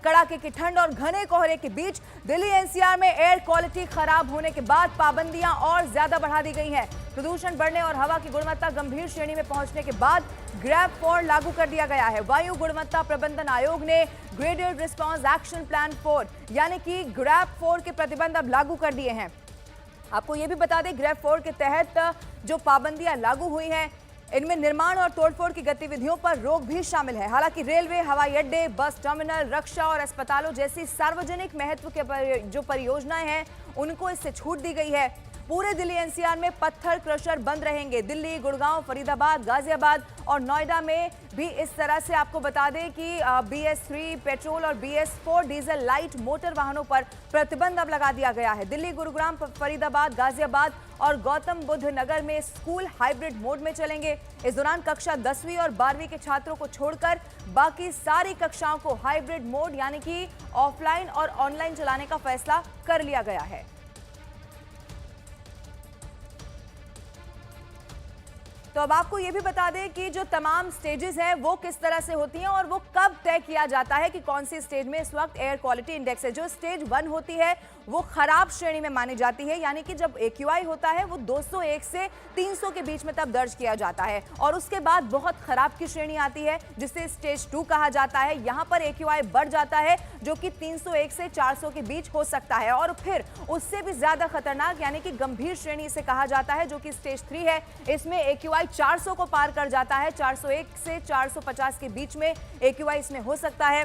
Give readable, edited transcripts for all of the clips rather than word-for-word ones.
कड़ाके की ठंड और घने कोहरे के बीच दिल्ली एनसीआर में एयर क्वालिटी खराब होने के बाद पाबंदियां और ज्यादा बढ़ा दी गई हैं। प्रदूषण बढ़ने और हवा की गुणवत्ता गंभीर श्रेणी में पहुंचने के बाद ग्रैब 4 लागू कर दिया गया है। वायु गुणवत्ता प्रबंधन आयोग ने ग्रेडेड रिस्पांस एक्शन प्लान 4 यानी कि ग्रैब 4 के प्रतिबंध अब लागू कर दिए हैं। आपको यह भी बता दें, ग्रैब 4 के तहत जो पाबंदियां लागू हुई हैं, इनमें निर्माण और तोड़फोड़ की गतिविधियों पर रोक भी शामिल है। हालांकि रेलवे, हवाई अड्डे, बस टर्मिनल, रक्षा और अस्पतालों जैसी सार्वजनिक महत्व के जो परियोजनाएं हैं, उनको इससे छूट दी गई है। पूरे दिल्ली एनसीआर में पत्थर क्रशर बंद रहेंगे। दिल्ली, गुड़गांव, फरीदाबाद, गाजियाबाद और नोएडा में भी इस तरह से आपको बता दें कि BS3 पेट्रोल और BS4 डीजल लाइट मोटर वाहनों पर प्रतिबंध अब लगा दिया गया है। दिल्ली, गुरुग्राम, फरीदाबाद, गाजियाबाद और गौतम बुद्ध नगर में स्कूल हाइब्रिड मोड में चलेंगे। इस दौरान कक्षा 10वीं और 12वीं के छात्रों को छोड़कर बाकी सारी कक्षाओं को हाइब्रिड मोड यानी कि ऑफलाइन और ऑनलाइन चलाने का फैसला कर लिया गया है। तो अब आपको यह भी बता दें कि जो तमाम स्टेजेस हैं वो किस तरह से होती हैं और वो कब तय किया जाता है कि कौन सी स्टेज में इस वक्त एयर क्वालिटी इंडेक्स है। जो स्टेज 1 होती है वो खराब श्रेणी में मानी जाती है, यानी कि जब AQI होता है वो 201 से 300 के बीच में तब दर्ज किया जाता है। और उसके बाद बहुत खराब की श्रेणी आती है जिसे स्टेज 2 कहा जाता है। यहाँ पर AQI बढ़ जाता है जो कि 301 से 400 के बीच हो सकता है। और फिर उससे भी ज्यादा खतरनाक यानी कि गंभीर श्रेणी इसे कहा जाता है, जो कि स्टेज 3 है। इसमें AQI 400 को पार कर जाता है। 401 से 450 के बीच में AQI इसमें हो सकता है।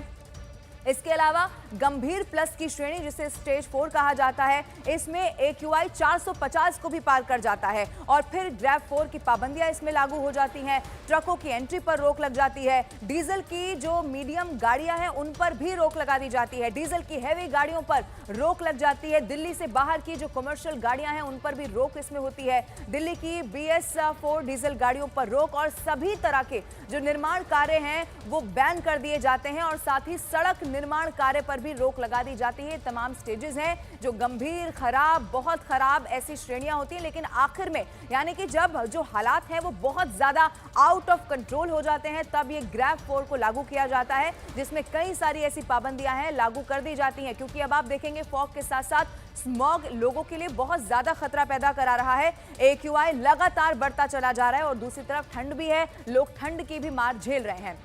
इसके अलावा गंभीर प्लस की श्रेणी जिसे स्टेज 4 कहा जाता है, इसमें AQI 450 को भी पार कर जाता है। और फिर ग्रैब 4 की पाबंदियां इसमें लागू हो जाती हैं। ट्रकों की एंट्री पर रोक लग जाती है। डीजल की जो मीडियम गाड़ियां हैं उन पर भी रोक लगा दी जाती है। डीजल की हैवी गाड़ियों पर रोक लग जाती है। दिल्ली से बाहर की जो कमर्शियल गाड़ियां हैं उन पर भी रोक इसमें होती है। दिल्ली की BS4 डीजल गाड़ियों पर रोक और सभी तरह के जो निर्माण कार्य हैं वो बैन कर दिए जाते हैं। और साथ ही सड़क निर्माण कार्य पर भी रोक लगा दी जाती है। तमाम स्टेजेस हैं जो गंभीर, खराब, बहुत खराब ऐसी श्रेणियां होती हैं। लेकिन आखिर में यानी कि जब जो हालात हैं वो बहुत ज्यादा आउट ऑफ कंट्रोल हो जाते हैं, तब ये ग्रैब 4 को लागू किया जाता है, जिसमें कई सारी ऐसी पाबंदियां हैं लागू कर दी जाती हैं। क्योंकि अब आप देखेंगे फॉग के साथ साथ स्मॉग लोगों के लिए बहुत ज्यादा खतरा पैदा करा रहा है। AQI लगातार बढ़ता चला जा रहा है और दूसरी तरफ ठंड भी है, लोग ठंड की भी मार झेल रहे हैं।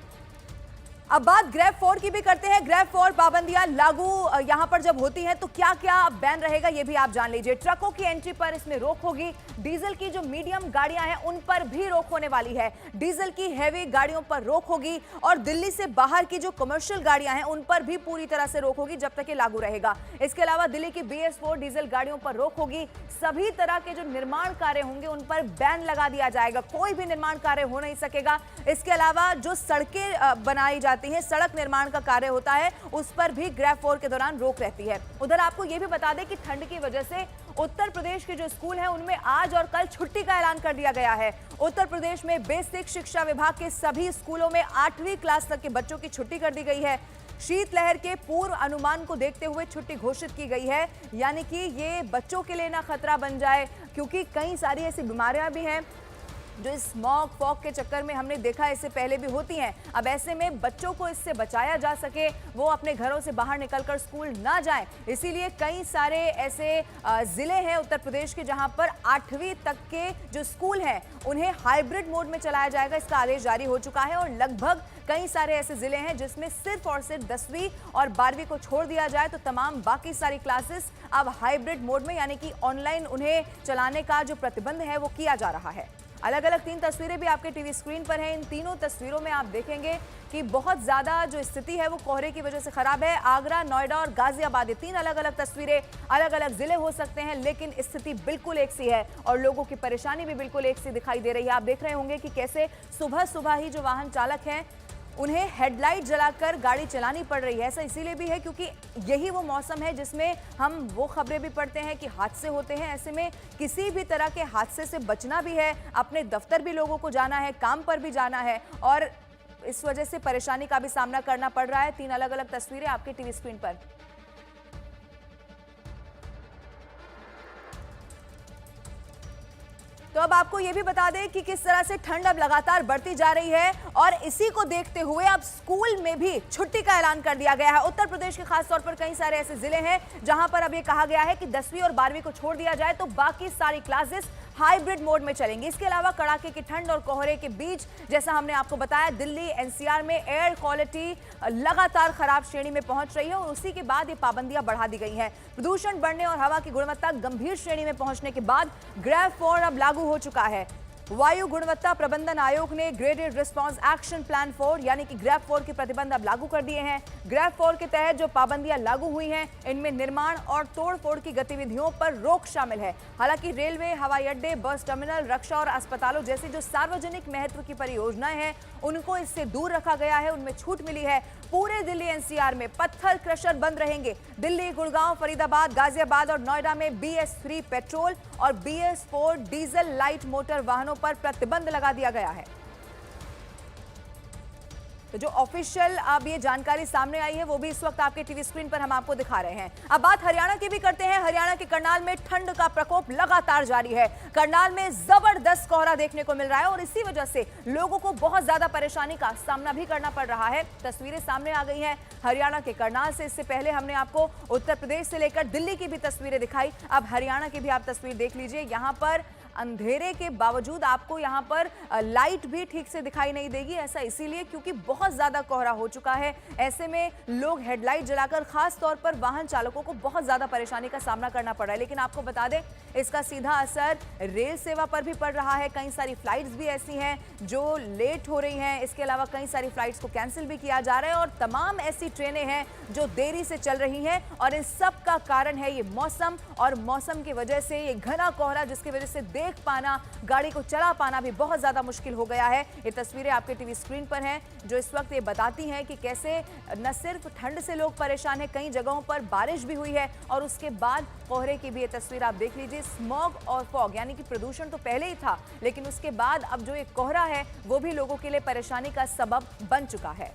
अब बात ग्रैब 4 की भी करते हैं। ग्रैब 4 पाबंदियां लागू यहां पर जब होती हैं तो क्या क्या बैन रहेगा ये भी आप जान लीजिए। ट्रकों की एंट्री पर इसमें रोक होगी। डीजल की जो मीडियम गाड़ियां हैं उन पर भी रोक होने वाली है। डीजल की हैवी गाड़ियों पर रोक होगी और दिल्ली से बाहर की जो कमर्शियल गाड़ियां हैं उन पर भी पूरी तरह से रोक होगी जब तक ये लागू रहेगा। इसके अलावा दिल्ली की BS4 डीजल गाड़ियों पर रोक होगी। सभी तरह के जो निर्माण कार्य होंगे उन पर बैन लगा दिया जाएगा। कोई भी निर्माण कार्य हो नहीं सकेगा। इसके अलावा जो सड़कें बनाई जाती हैं, सड़क निर्माण का कार्य होता है, उस पर भी ग्रैब 4 के दौरान रोक रहती है। उधर आपको यह भी बता दें कि ठंड की वजह से उत्तर प्रदेश के जो स्कूल हैं उनमें आज और कल छुट्टी का ऐलान कर दिया गया है। उत्तर प्रदेश में बेसिक शिक्षा विभाग के सभी स्कूलों में 8वीं क्लास तक के बच्चों की छुट्टी कर दी गई है। शीतलहर के पूर्व अनुमान को देखते हुए छुट्टी घोषित की गई है, यानी कि ये बच्चों के लिए ना खतरा बन जाए, क्योंकि कई सारी ऐसी बीमारियां भी हैं जो स्मॉग फॉग के चक्कर में हमने देखा इससे पहले भी होती हैं। अब ऐसे में बच्चों को इससे बचाया जा सके, वो अपने घरों से बाहर निकलकर स्कूल ना जाएं, इसीलिए कई सारे ऐसे जिले हैं उत्तर प्रदेश के जहां पर 8वीं तक के जो स्कूल हैं उन्हें हाइब्रिड मोड में चलाया जाएगा। इसका आदेश जारी हो चुका है और लगभग कई सारे ऐसे जिले हैं जिसमें सिर्फ और सिर्फ 10वीं और 12वीं को छोड़ दिया जाए तो तमाम बाकी सारी क्लासेस अब हाइब्रिड मोड में यानी कि ऑनलाइन उन्हें चलाने का जो प्रतिबंध है वो किया जा रहा है। अलग अलग 3 तस्वीरें भी आपके टीवी स्क्रीन पर हैं। इन तीनों तस्वीरों में आप देखेंगे कि बहुत ज्यादा जो स्थिति है वो कोहरे की वजह से खराब है। आगरा, नोएडा और गाजियाबाद, ये 3 अलग अलग तस्वीरें, अलग अलग जिले हो सकते हैं, लेकिन स्थिति बिल्कुल एक सी है और लोगों की परेशानी भी बिल्कुल एक सी दिखाई दे रही है। आप देख रहे होंगे कि कैसे सुबह सुबह ही जो वाहन चालक हैं उन्हें हेडलाइट जलाकर गाड़ी चलानी पड़ रही है। ऐसा इसीलिए भी है क्योंकि यही वो मौसम है जिसमें हम वो खबरें भी पढ़ते हैं कि हादसे होते हैं। ऐसे में किसी भी तरह के हादसे से बचना भी है, अपने दफ्तर भी लोगों को जाना है, काम पर भी जाना है और इस वजह से परेशानी का भी सामना करना पड़ रहा है। 3 अलग अलग तस्वीरें आपके टीवी स्क्रीन पर। तो अब आपको यह भी बता दें कि किस तरह से ठंड अब लगातार बढ़ती जा रही है और इसी को देखते हुए अब स्कूल में भी छुट्टी का ऐलान कर दिया गया है। उत्तर प्रदेश के खास तौर पर कई सारे ऐसे जिले हैं जहां पर अब यह कहा गया है कि 10वीं और 12वीं को छोड़ दिया जाए तो बाकी सारी क्लासेस हाइब्रिड मोड में चलेंगी। इसके अलावा कड़ाके की ठंड और कोहरे के बीच जैसा हमने आपको बताया दिल्ली एनसीआर में एयर क्वालिटी लगातार खराब श्रेणी में पहुंच रही है और उसी के बाद ये पाबंदियां बढ़ा दी गई हैं। प्रदूषण बढ़ने और हवा की गुणवत्ता गंभीर श्रेणी में पहुंचने के बाद ग्रेव 4 अब लागू हो चुका है। वायु गुणवत्ता प्रबंधन आयोग ने ग्रेडेड रिस्पांस एक्शन प्लान 4 यानी कि ग्रेव 4 के प्रतिबंध अब लागू कर दिए हैं। ग्रेव 4 के तहत जो पाबंदियां लागू हुई हैं इनमें निर्माण और तोड़फोड़ की गतिविधियों पर रोक शामिल है। हालांकि रेलवे, हवाई अड्डे, बस टर्मिनल, रक्षा और अस्पतालों जैसी जो सार्वजनिक महत्व की परियोजनाएं हैं उनको इससे दूर रखा गया है, उनमें छूट मिली है। पूरे दिल्ली एनसीआर में पत्थर क्रशर बंद रहेंगे। दिल्ली, गुड़गांव, फरीदाबाद, गाजियाबाद और नोएडा में BS3 पेट्रोल और BS4 डीजल लाइट मोटर वाहनों पर प्रतिबंध लगा दिया गया है। तो जो ऑफिशियल अब ये जानकारी सामने आई है वो भी इस वक्त आपके टीवी स्क्रीन पर हम आपको दिखा रहे हैं। अब बात हरियाणा की भी करते हैं। हरियाणा के करनाल में ठंड का प्रकोप लगातार जारी है। करनाल में जबरदस्त कोहरा देखने को मिल रहा है और इसी वजह से लोगों को बहुत ज्यादा परेशानी का सामना भी करना पड़ रहा है। तस्वीरें सामने आ गई हैं हरियाणा के करनाल से। इससे पहले हमने आपको उत्तर प्रदेश से लेकर दिल्ली की भी तस्वीरें दिखाई। अब हरियाणा की भी आप तस्वीर देख लीजिए। यहाँ पर अंधेरे के बावजूद आपको यहां पर लाइट भी ठीक से दिखाई नहीं देगी। ऐसा इसीलिए क्योंकि बहुत ज्यादा कोहरा हो चुका है। ऐसे में लोग हेडलाइट जलाकर खास तौर पर वाहन चालकों को बहुत ज्यादा परेशानी का सामना करना पड़ रहा है। लेकिन आपको बता दें इसका सीधा असर रेल सेवा पर भी पड़ रहा है। कई सारी फ्लाइट्स भी ऐसी हैं जो लेट हो रही हैं। इसके अलावा कई सारी फ्लाइट्स को कैंसिल भी किया जा रहा है और तमाम ऐसी ट्रेनें हैं जो देरी से चल रही हैं और इन सब का कारण है ये मौसम और मौसम की वजह से ये घना कोहरा जिसकी वजह से देख पाना, गाड़ी को चला पाना भी बहुत ज्यादा मुश्किल हो गया है। ये तस्वीरें आपके टीवी स्क्रीन पर हैं जो इस वक्त ये बताती हैं कि कैसे न सिर्फ ठंड से लोग परेशान हैं, कई जगहों पर बारिश भी हुई है और उसके बाद कोहरे की भी ये तस्वीर आप देख लीजिए। स्मॉग और फॉग यानी कि प्रदूषण तो पहले ही था लेकिन उसके बाद अब जो ये कोहरा है वो भी लोगों के लिए परेशानी का सबब बन चुका है।